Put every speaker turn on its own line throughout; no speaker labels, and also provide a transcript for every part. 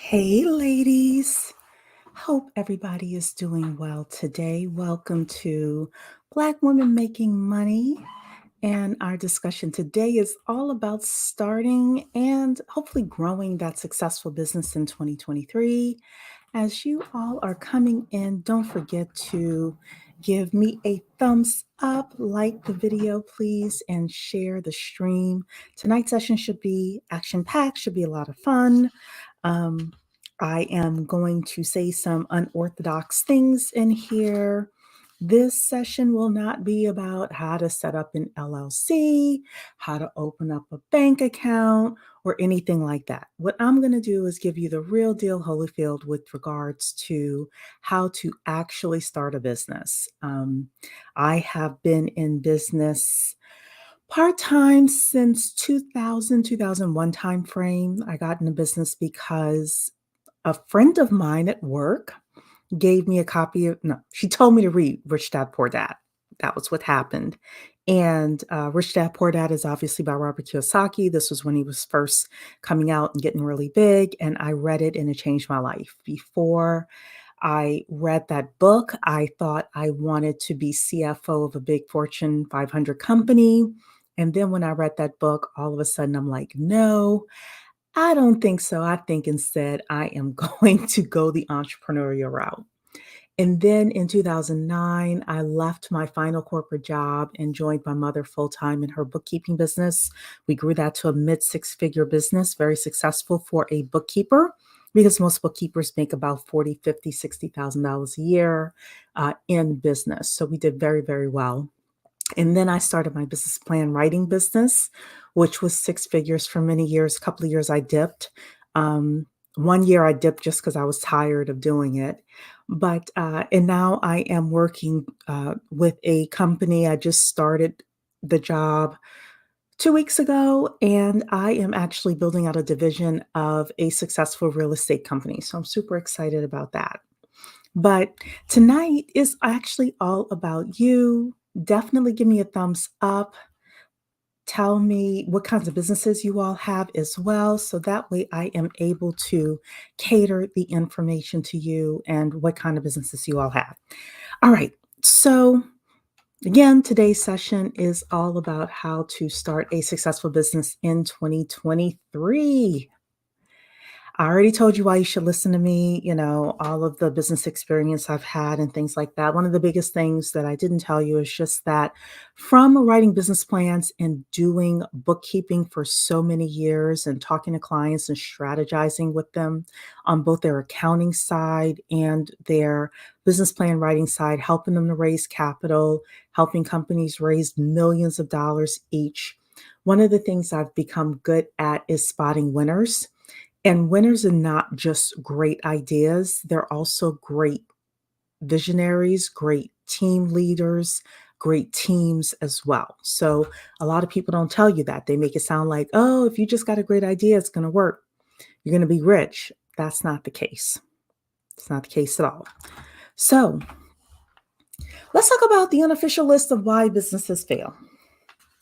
Hey, ladies. Hope everybody is doing well today. Welcome to Black Women Making Money. And our discussion today is all about starting and hopefully growing that successful business in 2023. As you all are coming in, don't forget to give me a thumbs up, like the video, please, and share the stream. Tonight's session should be action packed, should be a lot of fun. Um, I am going to say some unorthodox things in here. This session will not be about how to set up an LLC, how to open up a bank account, or anything like that. What I'm going to do is give you the real deal Holyfield with regards to how to actually start a business. I have been in business part-time since 2001 timeframe. I got into business because a friend of mine at work gave me a copy of, no, she told me to read Rich Dad Poor Dad. That was what happened. And Rich Dad Poor Dad is obviously by Robert Kiyosaki. This was when he was first coming out and getting really big. And I read it and it changed my life. Before I read that book, I thought I wanted to be CFO of a big Fortune 500 company. And then when I read that book, all of a sudden I'm like, no, I don't think so. I think instead I am going to go the entrepreneurial route. And then in 2009, I left my final corporate job and joined my mother full time in her bookkeeping business. We grew that to a mid six-figure business, very successful for a bookkeeper because most bookkeepers make about $40,000, $50,000, $60,000 a year in business. So we did very, very well. And then I started my business plan writing business, which was six figures for many years. A couple of years I dipped. 1 year I dipped just because I was tired of doing it. And now I am working with a company. I just started the job 2 weeks ago, and I am actually building out a division of a successful real estate company. So I'm super excited about that. But tonight is actually all about you. Definitely give me a thumbs up. Tell me what kinds of businesses you all have as well. So that way I am able to cater the information to you and what kind of businesses you all have. All right. So again, today's session is all about how to start a successful business in 2023. I already told you why you should listen to me, all of the business experience I've had and things like that. One of the biggest things that I didn't tell you is just that from writing business plans and doing bookkeeping for so many years and talking to clients and strategizing with them on both their accounting side and their business plan writing side, helping them to raise capital, helping companies raise millions of dollars each. One of the things I've become good at is spotting winners. And winners are not just great ideas, they're also great visionaries, great team leaders, great teams as well. So a lot of people don't tell you that. They make it sound like, oh, if you just got a great idea, it's going to work. You're going to be rich. That's not the case. It's not the case at all. So let's talk about the unofficial list of why businesses fail.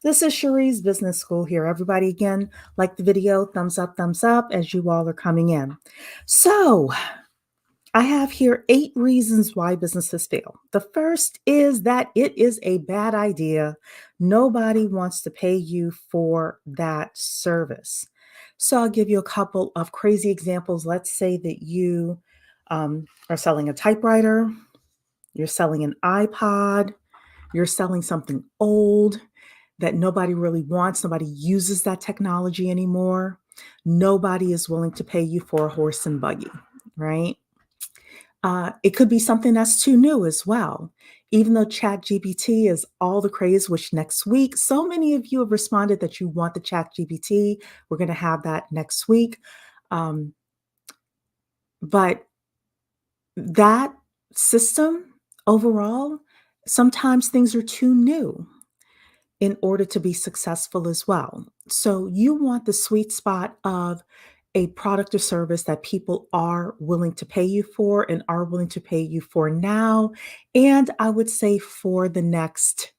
This is Cherie's Business School here. Everybody, again, like the video, thumbs up as you all are coming in. So I have here 8 reasons why businesses fail. The first is that it is a bad idea. Nobody wants to pay you for that service. So I'll give you a couple of crazy examples. Let's say that you are selling a typewriter, you're selling an iPod, you're selling something old that nobody really wants. Nobody uses that technology anymore. Nobody is willing to pay you for a horse and buggy, right? It could be something that's too new as well. Even though ChatGPT is all the craze, which next week, so many of you have responded that you want the ChatGPT. We're going to have that next week. But that system overall, sometimes things are too new in order to be successful as well. So you want the sweet spot of a product or service that people are willing to pay you for and are willing to pay you for now. And I would say for the next,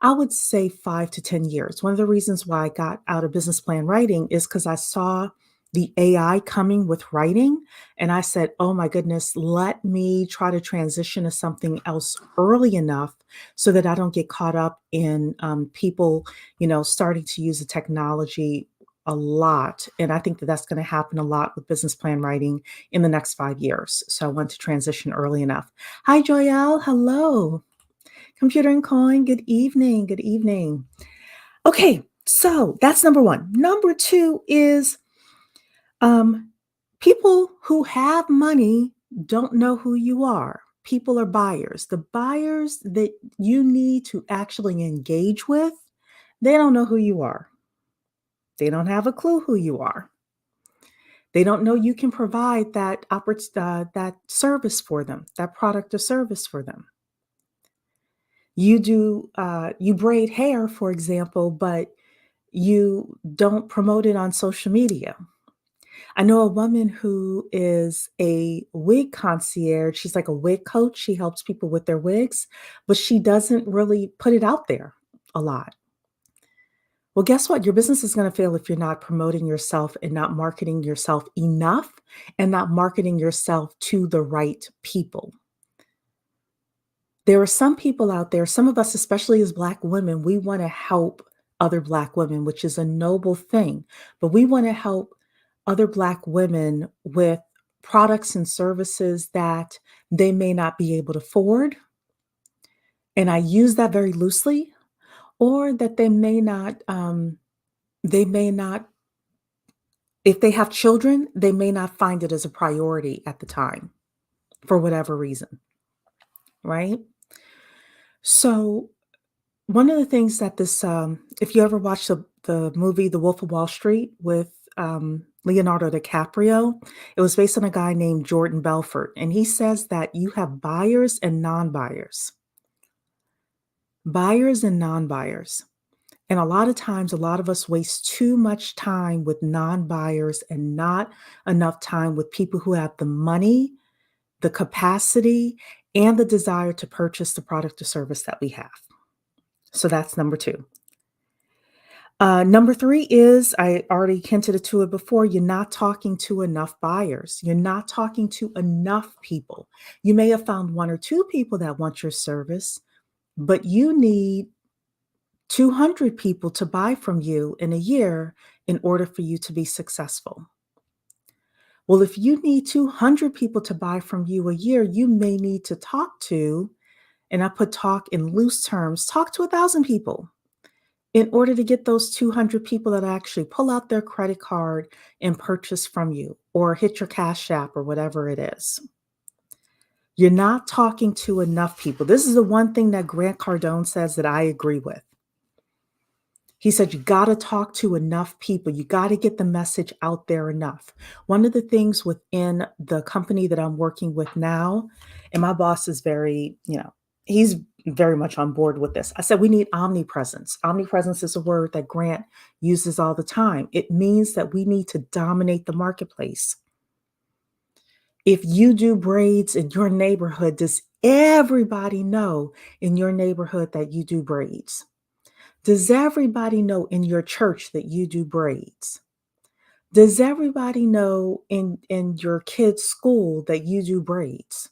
5 to 10 years. One of the reasons why I got out of business plan writing is because I saw the AI coming with writing. And I said, oh my goodness, let me try to transition to something else early enough so that I don't get caught up in people, starting to use the technology a lot. And I think that that's going to happen a lot with business plan writing in the next 5 years. So I want to transition early enough. Hi, Joyelle. Hello. Computer and Coin. Good evening. Good evening. Okay. So that's number one. Number two is people who have money don't know who you are. People are buyers. The buyers that you need to actually engage with, they don't know who you are. They don't have a clue who you are. They don't know you can provide that service for them, that product or service for them. You braid hair, for example, but you don't promote it on social media. I know a woman who is a wig concierge. She's like a wig coach. She helps people with their wigs, but she doesn't really put it out there a lot. Well, guess what? Your business is going to fail if you're not promoting yourself and not marketing yourself enough and not marketing yourself to the right people. There are some people out there, some of us, especially as Black women, we want to help other Black women, which is a noble thing, but we want to help other Black women with products and services that they may not be able to afford. And I use that very loosely, or that they may not, if they have children, they may not find it as a priority at the time for whatever reason, right? So one of the things that if you ever watch the movie The Wolf of Wall Street with Leonardo DiCaprio, it was based on a guy named Jordan Belfort. And he says that you have buyers and non-buyers, buyers and non-buyers. And a lot of times, a lot of us waste too much time with non-buyers and not enough time with people who have the money, the capacity, and the desire to purchase the product or service that we have. So that's number two. Number three is, I already hinted to it before, you're not talking to enough buyers. You're not talking to enough people. You may have found one or two people that want your service, but you need 200 people to buy from you in a year in order for you to be successful. Well, if you need 200 people to buy from you a year, you may need to talk to, and I put talk in loose terms, talk to 1,000 people in order to get those 200 people that actually pull out their credit card and purchase from you or hit your Cash App or whatever it is. You're not talking to enough people. This is the one thing that Grant Cardone says that I agree with. He said, you got to talk to enough people. You got to get the message out there enough. One of the things within the company that I'm working with now, and my boss is he's very much on board with this. I said, we need omnipresence. Omnipresence is a word that Grant uses all the time. It means that we need to dominate the marketplace. If you do braids in your neighborhood, does everybody know in your neighborhood that you do braids? Does everybody know in your church that you do braids? Does everybody know in your kid's school that you do braids?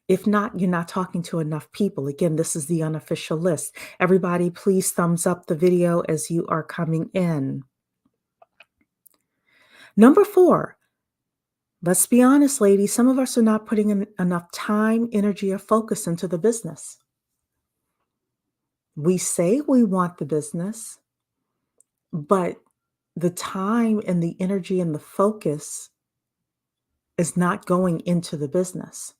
If not, you're not talking to enough people. Again, this is the unofficial list. Everybody, please thumbs up the video as you are coming in. Number 4, let's be honest, ladies. Some of us are not putting in enough time, energy, or focus into the business. We say we want the business, but the time and the energy and the focus is not going into the business.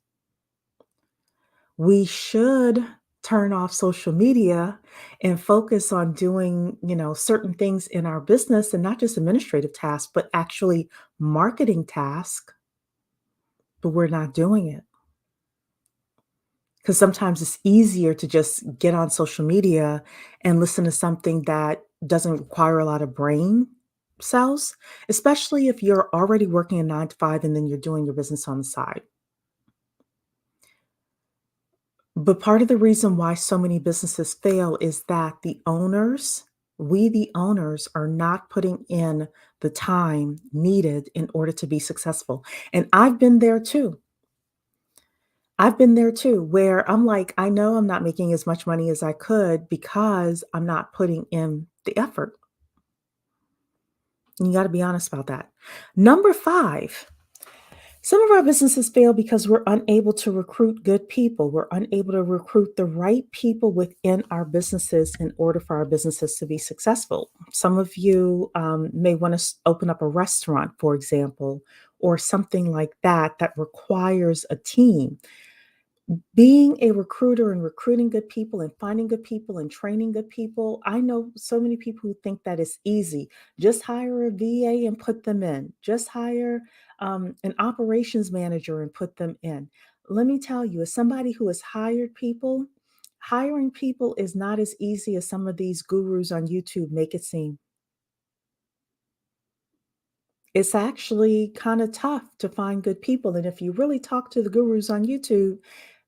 We should turn off social media and focus on doing, certain things in our business, and not just administrative tasks, but actually marketing tasks, but we're not doing it. Because sometimes it's easier to just get on social media and listen to something that doesn't require a lot of brain cells, especially if you're already working a 9 to 5 and then you're doing your business on the side. But part of the reason why so many businesses fail is that the owners We, the owners, are not putting in the time needed in order to be successful. And I've been there too. I've been there too, where I'm like, I know I'm not making as much money as I could because I'm not putting in the effort. And you got to be honest about that. Number five, some of our businesses fail because we're unable to recruit good people. We're unable to recruit the right people within our businesses in order for our businesses to be successful. Some of you may want to open up a restaurant, for example, or something like that that requires a team. Being a recruiter and recruiting good people and finding good people and training good people, I know so many people who think that it's easy. Just hire a VA and put them in. Just hire an operations manager and put them in. Let me tell you, as somebody who has hired people, hiring people is not as easy as some of these gurus on YouTube make it seem. It's actually kind of tough to find good people. And if you really talk to the gurus on YouTube,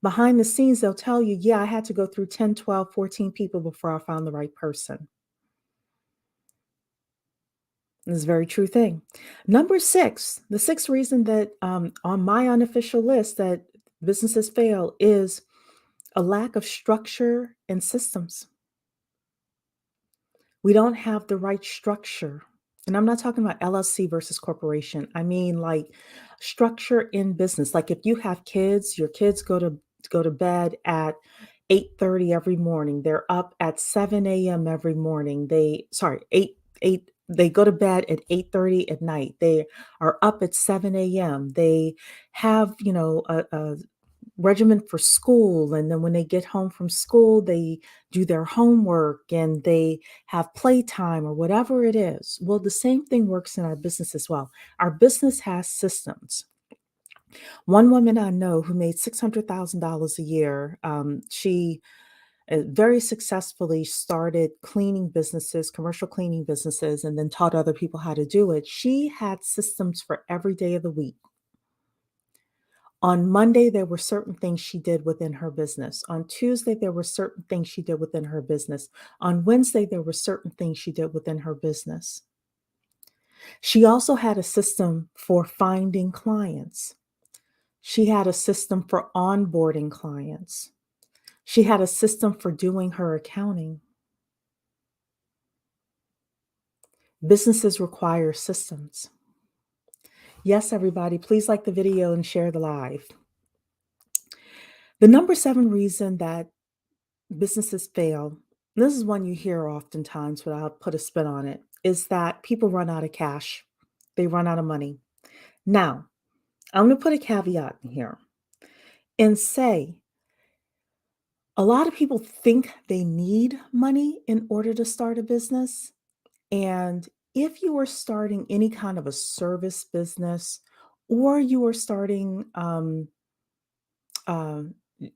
behind the scenes, they'll tell you, yeah, I had to go through 10, 12, 14 people before I found the right person. This is a very true thing. Number six, the sixth reason that on my unofficial list that businesses fail is a lack of structure and systems. We don't have the right structure. And I'm not talking about LLC versus corporation. I mean like structure in business. Like if you have kids, your kids go to bed at 8:30 every morning. They're up at 7 a.m. every morning. They sorry, 8 they go to bed at 8:30 at night. They are up at 7 a.m. They have, a regimen for school, and then when they get home from school they do their homework and they have playtime or whatever it is. Well, the same thing works in our business as well. Our business has systems. One woman I know who made $600,000 a year, she very successfully started cleaning businesses, commercial cleaning businesses, and then taught other people how to do it. She had systems for every day of the week. On Monday, there were certain things she did within her business. On Tuesday, there were certain things she did within her business. On Wednesday, there were certain things she did within her business. She also had a system for finding clients. She had a system for onboarding clients. She had a system for doing her accounting. Businesses require systems. Yes, everybody, please like the video and share the live. The number seven reason that businesses fail, this is one you hear oftentimes, but I'll put a spin on it, is that people run out of cash. They run out of money. Now, I'm going to put a caveat in here and say a lot of people think they need money in order to start a business. And if you are starting any kind of a service business or you are starting uh,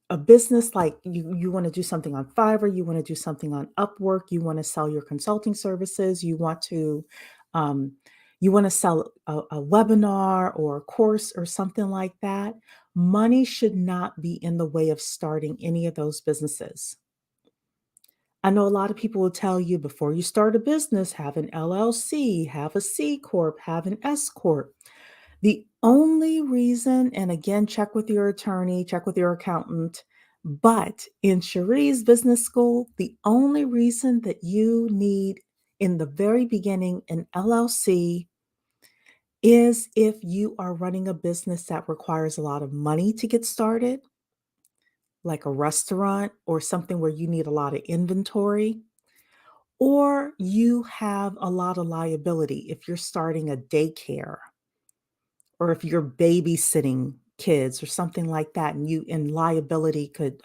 a business, like you want to do something on Fiverr, you want to do something on Upwork, you want to sell your consulting services, um, you want to sell a webinar or a course or something like that, money should not be in the way of starting any of those businesses. I know a lot of people will tell you before you start a business, have an LLC, have a C Corp, have an S Corp. The only reason, and again, check with your attorney, check with your accountant, but in Cherie's business school, the only reason that you need in the very beginning an LLC is if you are running a business that requires a lot of money to get started, like a restaurant or something where you need a lot of inventory, or you have a lot of liability if you're starting a daycare or if you're babysitting kids or something like that, and liability could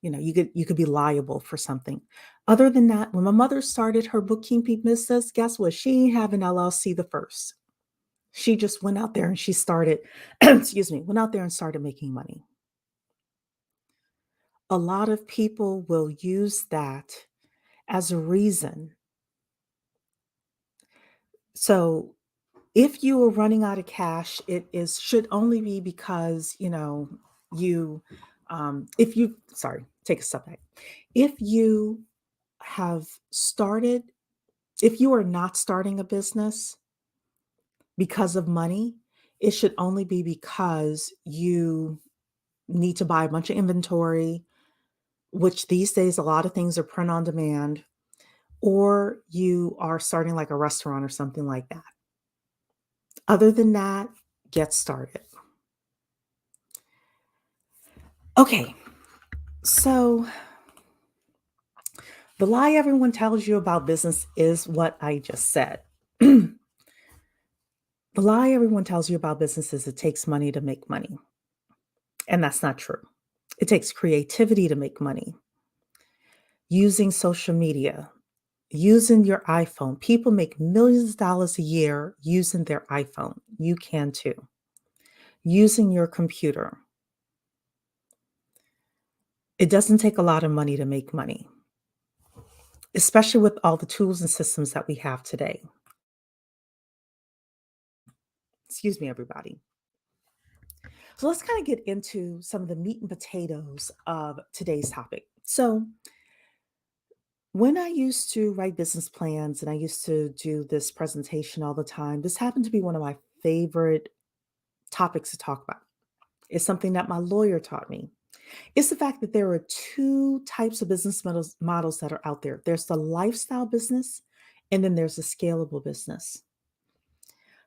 you could be liable for something. Other than that, when my mother started her bookkeeping business, guess what? She didn't have an LLC the first. She just went out there and she started, excuse me, went out there and started making money. A lot of people will use that as a reason. So if you are running out of cash, it is should only be because, you if you sorry, take a step back. If you have started, if you are not starting a business because of money, it should only be because you need to buy a bunch of inventory, which these days a lot of things are print on demand, or you are starting like a restaurant or something like that. Other than that, get started. Okay, so the lie everyone tells you about business is what I just said. The lie everyone tells you about business is it takes money to make money. And that's not true. It takes creativity to make money. Using social media, using your iPhone. People make millions of dollars a year using their iPhone. You can too. Using your computer. It doesn't take a lot of money to make money, especially with all the tools and systems that we have today. Excuse me, everybody. So let's kind of get into some of the meat and potatoes of today's topic. So, when I used to write business plans and I used to do this presentation all the time, this happened to be one of my favorite topics to talk about. It's something that my lawyer taught me. It's the fact that there are two types of business models that are out there. There's the lifestyle business, and then there's the scalable business.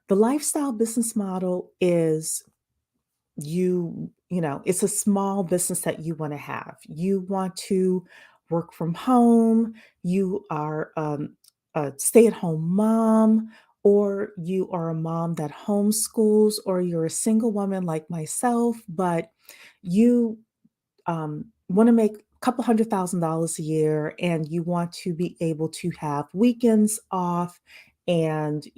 The lifestyle business model is it's a small business that you want to have. You want to work from home, you are a stay-at-home mom, or you are a mom that homeschools, or you're a single woman like myself, but you want to make a couple $100,000 a year, and you want to be able to have weekends off, and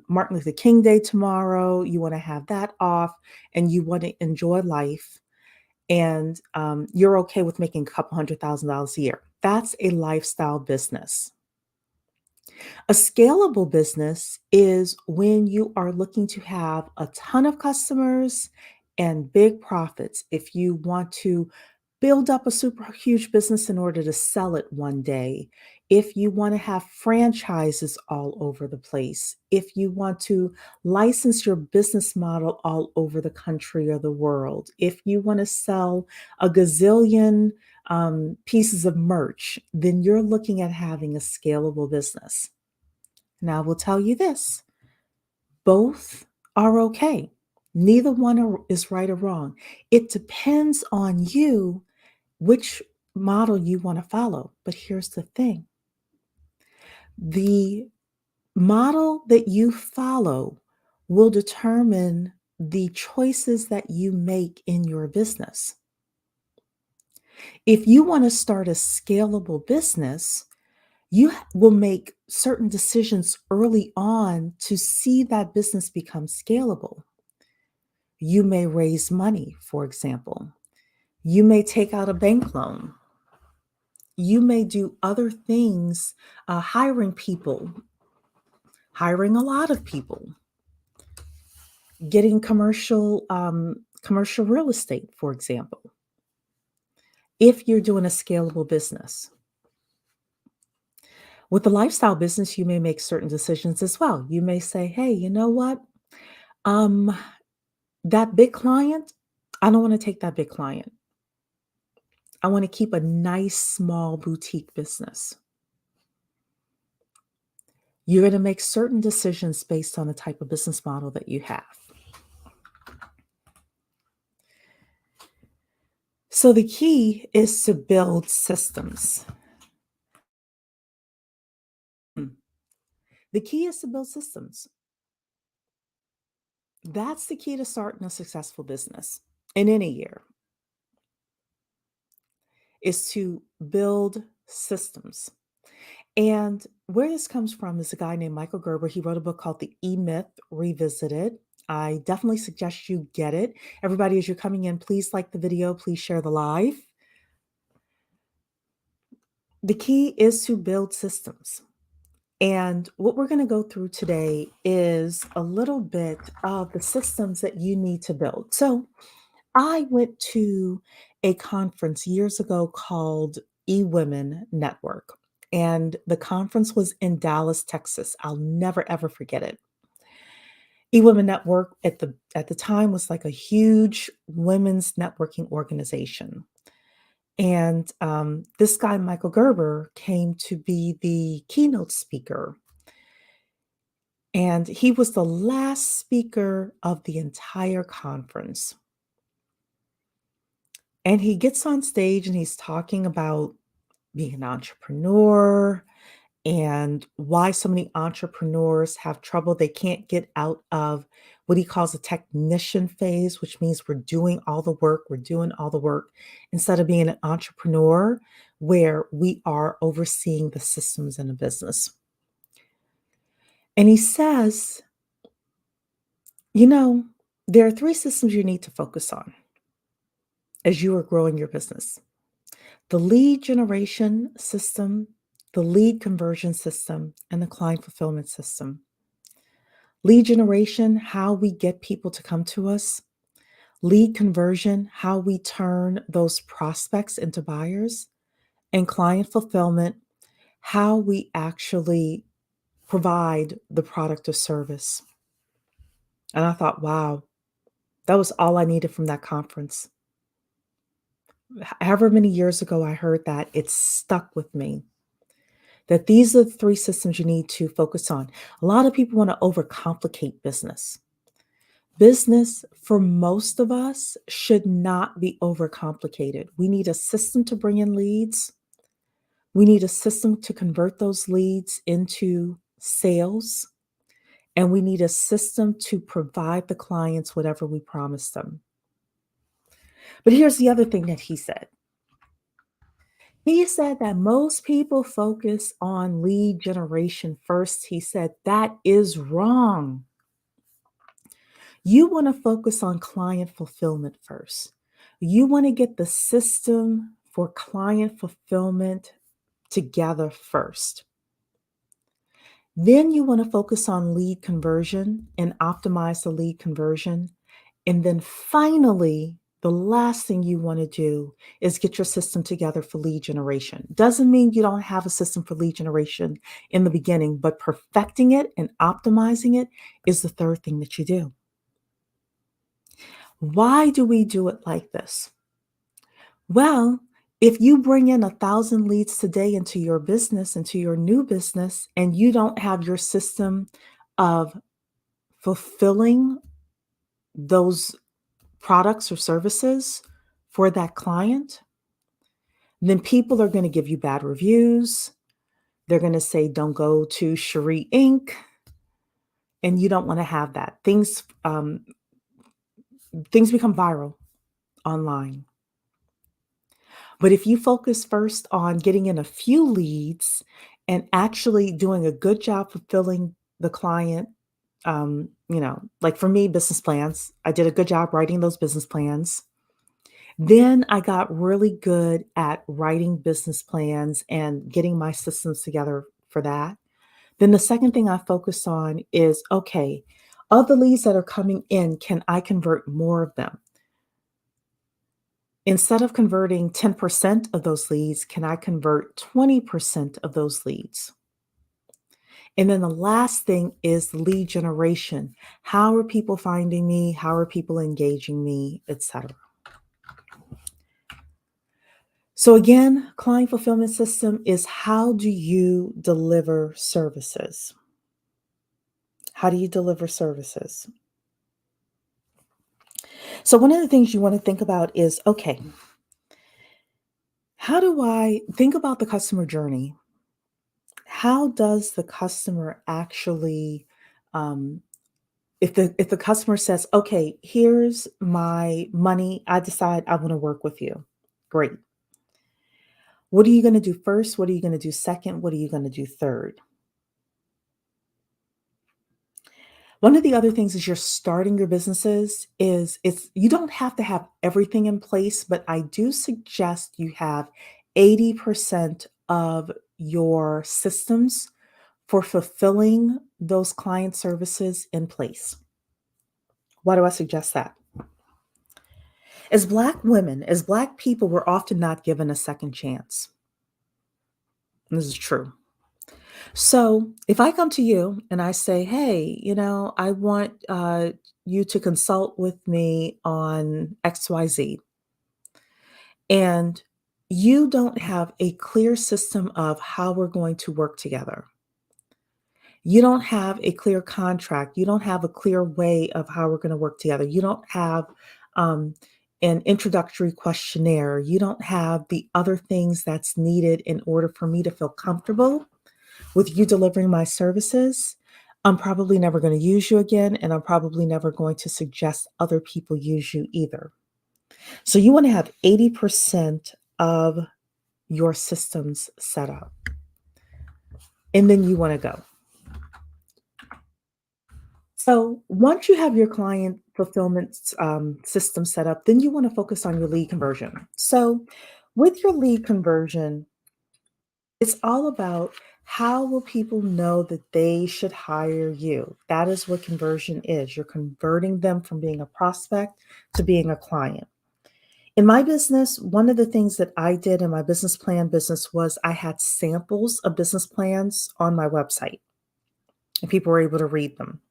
Martin Luther King Day tomorrow, you want to have that off, and you want to enjoy life, and you're okay with making a couple $100,000 a year. That's a lifestyle business. A scalable business is when you are looking to have a ton of customers and big profits. If you want to build up a super huge business in order to sell it one day, if you want to have franchises all over the place, if you want to license your business model all over the country or the world, if you want to sell a gazillion pieces of merch, then you're looking at having a scalable business. Now, I will tell you this, both are okay. Neither one is right or wrong. It depends on you which model you want to follow. But here's the thing, the model that you follow will determine the choices that you make in your business. If you want to start a scalable business, you will make certain decisions early on to see that business become scalable. You may raise money, for example. You may take out a bank loan. You may do other things, hiring people, hiring a lot of people, getting commercial real estate, for example, if you're doing a scalable business. With the lifestyle business, you may make certain decisions as well. You may say, hey, you know what? Um, that big client, I don't want to take that big client. I want to keep a nice small boutique business. You're going to make certain decisions based on the type of business model that you have. So the key is to build systems. The key is to build systems. That's the key to starting a successful business in any year, is to build systems. And where this comes from is a guy named Michael Gerber. He wrote a book called The E-Myth Revisited. I definitely suggest you get it. Everybody, as you're coming in, please like the video. Please share the live. The key is to build systems. And what we're going to go through today is a little bit of the systems that you need to build. So I went to a conference years ago called eWomen Network. And the conference was in Dallas, Texas. I'll never ever forget it. eWomen Network at the time was like a huge women's networking organization. And this guy, Michael Gerber, came to be the keynote speaker. And he was the last speaker of the entire conference. And he gets on stage and he's talking about being an entrepreneur and why so many entrepreneurs have trouble. They can't get out of what he calls a technician phase, which means we're doing all the work, instead of being an entrepreneur where we are overseeing the systems in a business. And he says, there are 3 systems you need to focus on as you are growing your business: the lead generation system, the lead conversion system, and the client fulfillment system. Lead generation, how we get people to come to us. Lead conversion, how we turn those prospects into buyers. And client fulfillment, how we actually provide the product or service. And I thought, wow, that was all I needed from that conference. However many years ago I heard that, it stuck with me. That these are the 3 systems you need to focus on. A lot of people want to overcomplicate business. Business, for most of us, should not be overcomplicated. We need a system to bring in leads. We need a system to convert those leads into sales. And we need a system to provide the clients whatever we promise them. But here's the other thing that he said. He said that most people focus on lead generation first. He said that is wrong. You want to focus on client fulfillment first. You want to get the system for client fulfillment together first. Then you want to focus on lead conversion and optimize the lead conversion. And then finally, the last thing you want to do is get your system together for lead generation. Doesn't mean you don't have a system for lead generation in the beginning, but perfecting it and optimizing it is the third thing that you do. Why do we do it like this? Well, if you bring in 1,000 leads today into your business, into your new business, and you don't have your system of fulfilling those products or services for that client, then people are going to give you bad reviews. They're going to say, don't go to Cherie Inc. And you don't want to have that. Things become viral online. But if you focus first on getting in a few leads and actually doing a good job fulfilling the client, like for me, business plans, I did a good job writing those business plans. Then I got really good at writing business plans and getting my systems together for that. Then the second thing I focus on is, okay, of the leads that are coming in, can I convert more of them? Instead of converting 10% of those leads, can I convert 20% of those leads? And then the last thing is lead generation. How are people finding me? How are people engaging me, etc.? So again, client fulfillment system is how do you deliver services? How do you deliver services? So one of the things you want to think about is, okay, how do I think about the customer journey? How does the customer actually, if the customer says, okay, here's my money, I decide I want to work with you. Great. What are you going to do first? What are you going to do second? What are you going to do third? One of the other things as you're starting your businesses is you don't have to have everything in place, but I do suggest you have 80% of your systems for fulfilling those client services in place. Why do I suggest that? As Black women, as Black people, we're often not given a second chance. This is true. So if I come to you and I say, hey, I want you to consult with me on XYZ, and you don't have a clear system of how we're going to work together. You don't have a clear contract. You don't have a clear way of how we're going to work together. You don't have um, an introductory questionnaire. You don't have the other things that's needed in order for me to feel comfortable with you delivering my services. I'm probably never going to use you again, and I'm probably never going to suggest other people use you either. So you want to have 80% of your systems set up, and then you want to go. So once you have your client fulfillment system set up, then you want to focus on your lead conversion. So with your lead conversion, it's all about how will people know that they should hire you? That is what conversion is. You're converting them from being a prospect to being a client. In my business, one of the things that I did in my business plan business was I had samples of business plans on my website, and people were able to read them.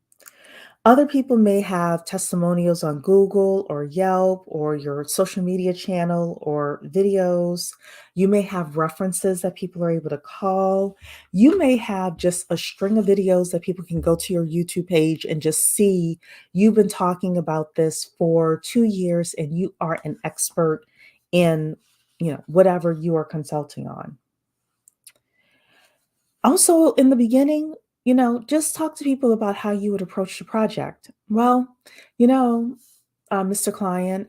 Other people may have testimonials on Google or Yelp or your social media channel or videos. You may have references that people are able to call. You may have just a string of videos that people can go to your YouTube page and just see you've been talking about this for 2 years and you are an expert in, whatever you are consulting on. Also, in the beginning, just talk to people about how you would approach the project. Well, you know, Mr. Client,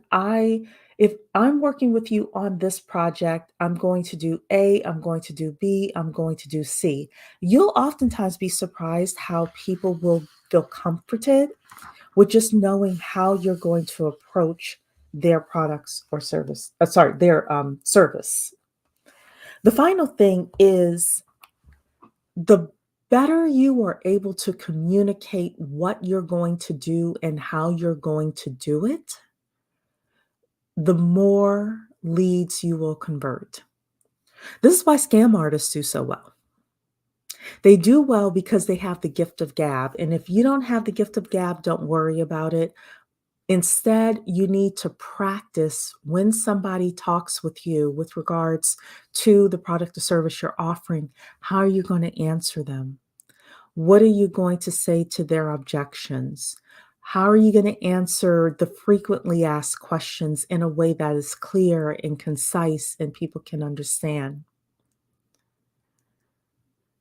if I'm working with you on this project, I'm going to do A, I'm going to do B, I'm going to do C. You'll oftentimes be surprised how people will feel comforted with just knowing how you're going to approach their products or service. Their service. The final thing is the better you are able to communicate what you're going to do and how you're going to do it, the more leads you will convert. This is why scam artists do so well. They do well because they have the gift of gab. And if you don't have the gift of gab, don't worry about it. Instead, you need to practice when somebody talks with you with regards to the product or service you're offering. How are you going to answer them? What are you going to say to their objections? How are you going to answer the frequently asked questions in a way that is clear and concise and people can understand?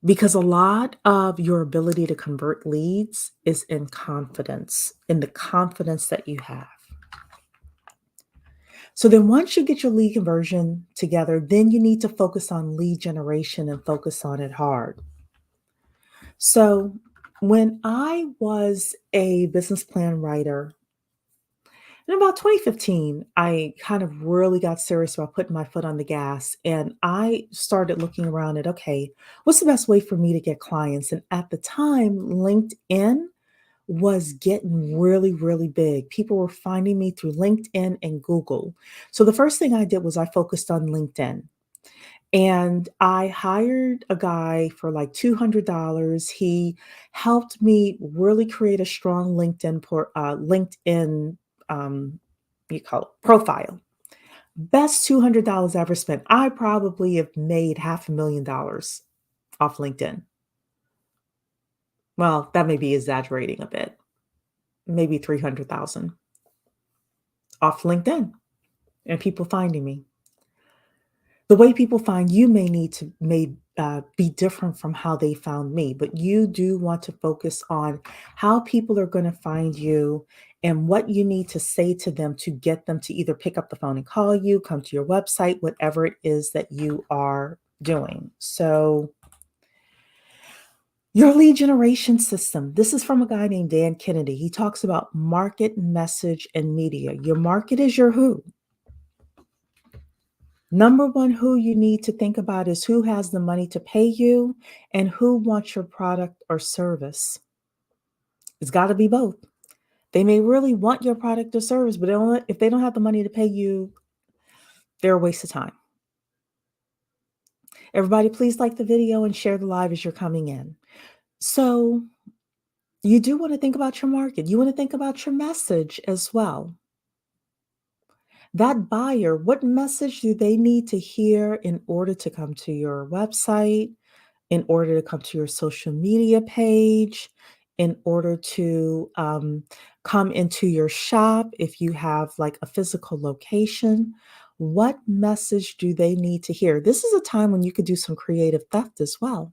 Because a lot of your ability to convert leads is in confidence, in the confidence that you have. So then once you get your lead conversion together, then you need to focus on lead generation and focus on it hard. So when I was a business plan writer, in about 2015, I kind of really got serious about putting my foot on the gas and I started looking around at, okay, what's the best way for me to get clients? And at the time, LinkedIn was getting really, really big. People were finding me through LinkedIn and Google. So the first thing I did was I focused on LinkedIn. And I hired a guy for like $200. He helped me really create a strong LinkedIn you call it profile. Best $200 ever spent. I probably have made $500,000 off LinkedIn. Well, that may be exaggerating a bit. Maybe 300,000 off LinkedIn and people finding me. The way people find you may be different from how they found me, but you do want to focus on how people are going to find you and what you need to say to them to get them to either pick up the phone and call you, come to your website, whatever it is that you are doing. So your lead generation system. This is from a guy named Dan Kennedy. He talks about market, message, and media. Your market is your who. Number one, who you need to think about is who has the money to pay you and who wants your product or service. It's got to be both. They may really want your product or service, but if they don't have the money to pay you, they're a waste of time. Everybody, please like the video and share the live as you're coming in. So you do want to think about your market. You want to think about your message as well. That buyer, what message do they need to hear in order to come to your website, in order to come to your social media page, in order to come into your shop if you have like a physical location? What message do they need to hear? This is a time when you could do some creative theft as well.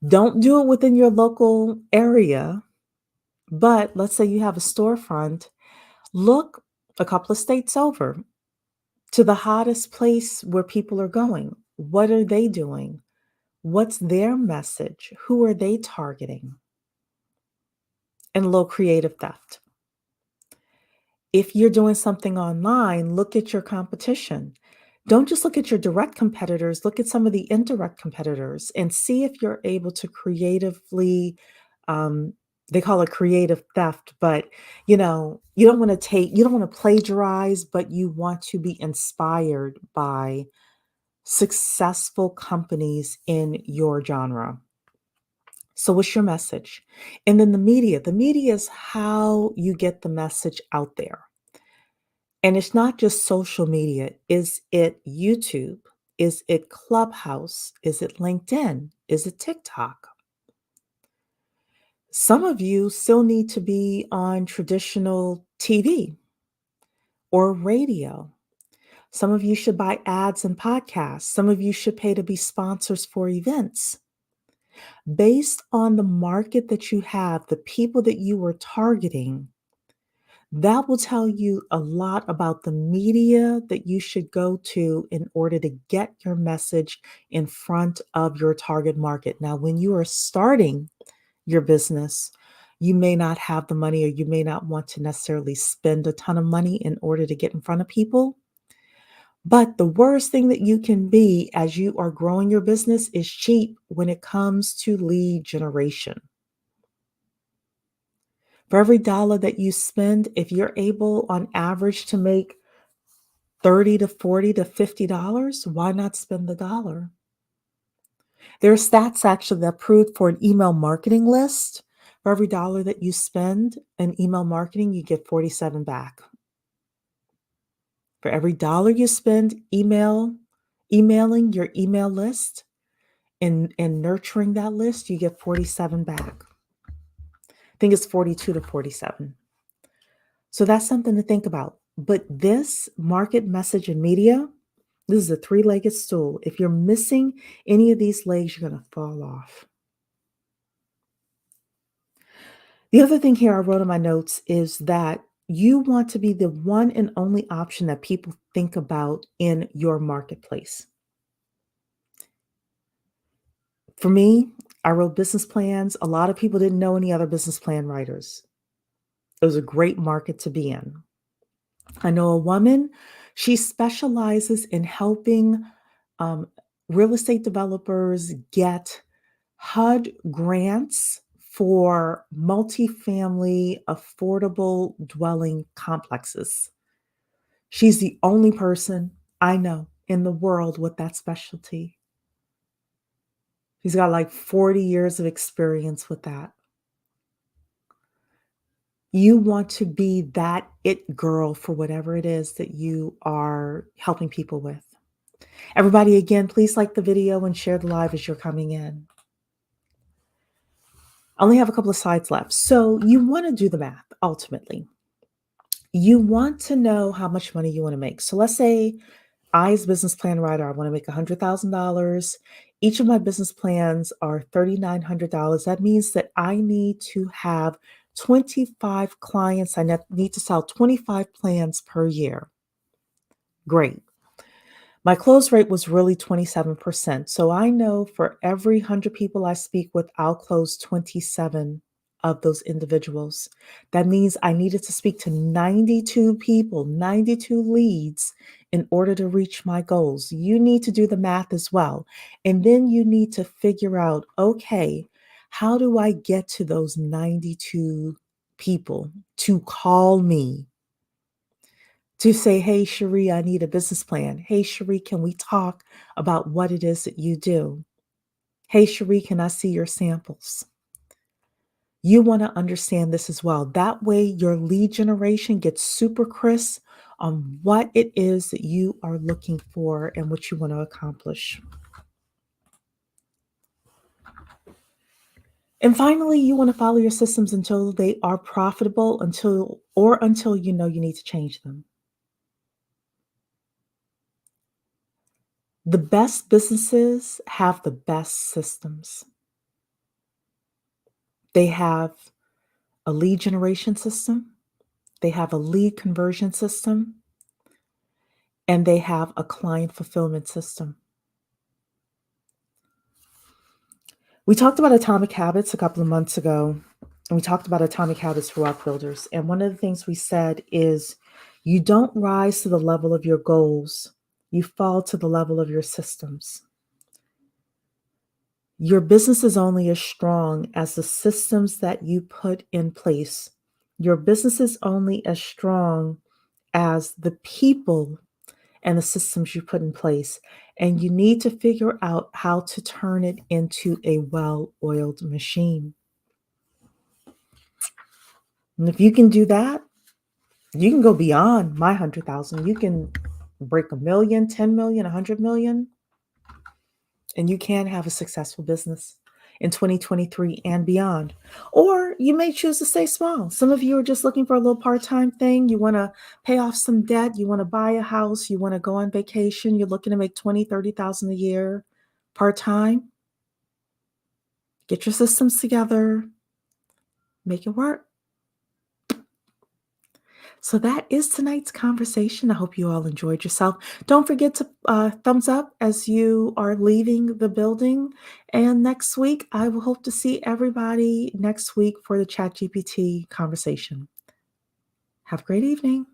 Don't do it within your local area, but let's say you have a storefront. Look a couple of states over to the hottest place where people are going. What are they doing? What's their message? Who are they targeting? And a little creative theft. If you're doing something online, look at your competition. Don't just look at your direct competitors, look at some of the indirect competitors and see if you're able to creatively, they call it creative theft, but you don't want to plagiarize, but you want to be inspired by successful companies in your genre. So what's your message? And then the media is how you get the message out there. And it's not just social media. Is it YouTube? Is it Clubhouse? Is it LinkedIn? Is it TikTok? Some of you still need to be on traditional TV or radio. Some of you should buy ads and podcasts. Some of you should pay to be sponsors for events. Based on the market that you have, the people that you are targeting, that will tell you a lot about the media that you should go to in order to get your message in front of your target market. Now, when you are starting your business, you may not have the money or you may not want to necessarily spend a ton of money in order to get in front of people. But the worst thing that you can be as you are growing your business is cheap when it comes to lead generation. For every dollar that you spend, if you're able on average to make $30 to $40 to $50, why not spend the dollar? There are stats actually that prove for an email marketing list, for every dollar that you spend in email marketing, you get 47 back. For every dollar you spend emailing your email list and nurturing that list, you get 47 back. I think it's 42 to 47. So that's something to think about. But this market, message, and media, this is a three-legged stool. If you're missing any of these legs, you're going to fall off. The other thing here I wrote in my notes is that you want to be the one and only option that people think about in your marketplace. For me, I wrote business plans. A lot of people didn't know any other business plan writers. It was a great market to be in. I know a woman, she specializes in helping um, real estate developers get HUD grants for multifamily affordable dwelling complexes. She's the only person I know in the world with that specialty. She's got like 40 years of experience with that. You want to be that it girl for whatever it is that you are helping people with. Everybody, again, please like the video and share the live as you're coming in. I only have a couple of slides left. So you want to do the math, ultimately. You want to know how much money you want to make. So let's say I, as a business plan writer, I want to make $100,000. Each of my business plans are $3,900. That means that I need to have 25 clients. I need to sell 25 plans per year. Great. My close rate was really 27%. So I know for every 100 people I speak with, I'll close 27 of those individuals. That means I needed to speak to 92 people, 92 leads in order to reach my goals. You need to do the math as well. And then you need to figure out, okay, how do I get to those 92 people to call me? to say, hey, Cherie, I need a business plan. Hey, Cherie, can we talk about what it is that you do? Hey, Cherie, can I see your samples? You want to understand this as well. That way, your lead generation gets super crisp on what it is that you are looking for and what you want to accomplish. And finally, you want to follow your systems until they are profitable, until you know you need to change them. The best businesses have the best systems. They have a lead generation system, they have a lead conversion system, and they have a client fulfillment system. We talked about atomic habits a couple of months ago, and we talked about atomic habits for wealth builders. And one of the things we said is you don't rise to the level of your goals, you fall to the level of your systems. Your business is only as strong as the systems that you put in place. Your business is only as strong as the people and the systems you put in place. And you need to figure out how to turn it into a well-oiled machine. And if you can do that, you can go beyond my 100,000. You can break 1 million, 10 million, 100 million, and you can have a successful business in 2023 and beyond. Or you may choose to stay small. Some of you are just looking for a little part-time thing. You want to pay off some debt. You want to buy a house. You want to go on vacation. You're looking to make 20, 30,000 a year part-time. Get your systems together. Make it work. So that is tonight's conversation. I hope you all enjoyed yourself. Don't forget to thumbs up as you are leaving the building. And next week, I will hope to see everybody next week for the ChatGPT conversation. Have a great evening.